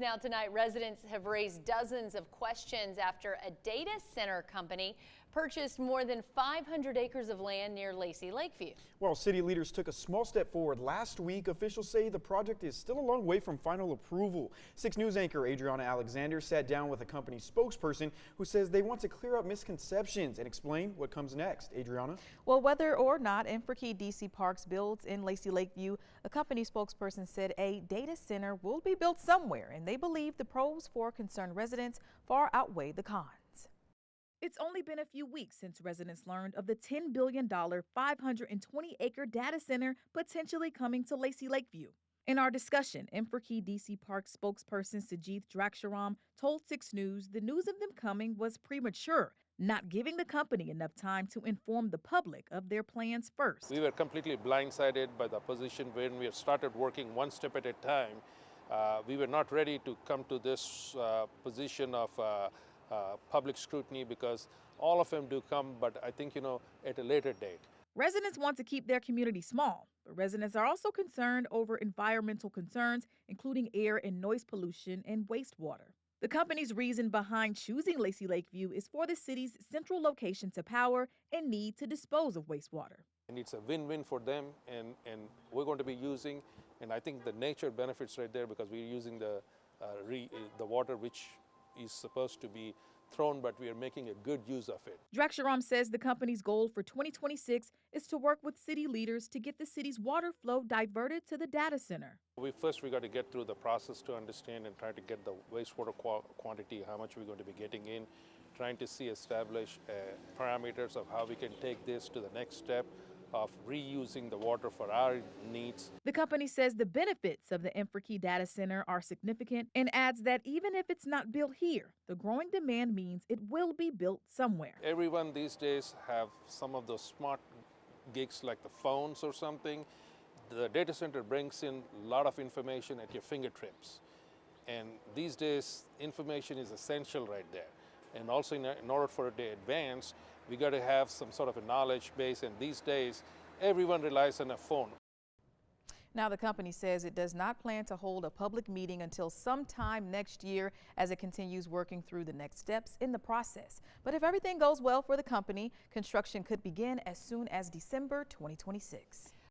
Now tonight, residents have raised dozens of questions after a data center company purchased more than 500 acres of land near Lacy Lakeview. Well, city leaders took a small step forward last week. Officials say the project is still a long way from final approval. 6 News anchor Adriana Alexander sat down with a company spokesperson who says they want to clear up misconceptions and explain what comes next. Adriana? Well, whether or not Infrared DC Parks builds in Lacy Lakeview, a company spokesperson said a data center will be built somewhere, and they believe the pros for concerned residents far outweigh the cons. It's only been a few weeks since residents learned of the $10 billion, 520-acre data center potentially coming to Lacy Lakeview. In our discussion, Infrared DC Parks spokesperson Sajith Draksharam told 6 News the news of them coming was premature, not giving the company enough time to inform the public of their plans first. We were completely blindsided by the position when we started working one step at a time. We were not ready to come to this position of public scrutiny because all of them do come, but I think, at a later date. Residents want to keep their community small, but residents are also concerned over environmental concerns, including air and noise pollution and wastewater. The company's reason behind choosing Lacy Lakeview is for the city's central location to power and need to dispose of wastewater. And it's a win-win for them, and we're going to be using, and I think the nature benefits right there because we're using the water which is supposed to be thrown, but we are making a good use of it. Draksharam says the company's goal for 2026 is to work with city leaders to get the city's water flow diverted to the data center. We got to get through the process to understand and try to get the wastewater quantity, how much we're going to be getting in, trying to establish parameters of how we can take this to the next step of reusing the water for our needs. The company says the benefits of the Infrared data center are significant and adds that even if it's not built here, the growing demand means it will be built somewhere. Everyone these days have some of those smart gigs like the phones or something. The data center brings in a lot of information at your fingertips. And these days, information is essential right there. And also in order for it to advance, we got to have some sort of a knowledge base, and these days everyone relies on a phone. Now the company says it does not plan to hold a public meeting until sometime next year as it continues working through the next steps in the process. But if everything goes well for the company, construction could begin as soon as December 2026.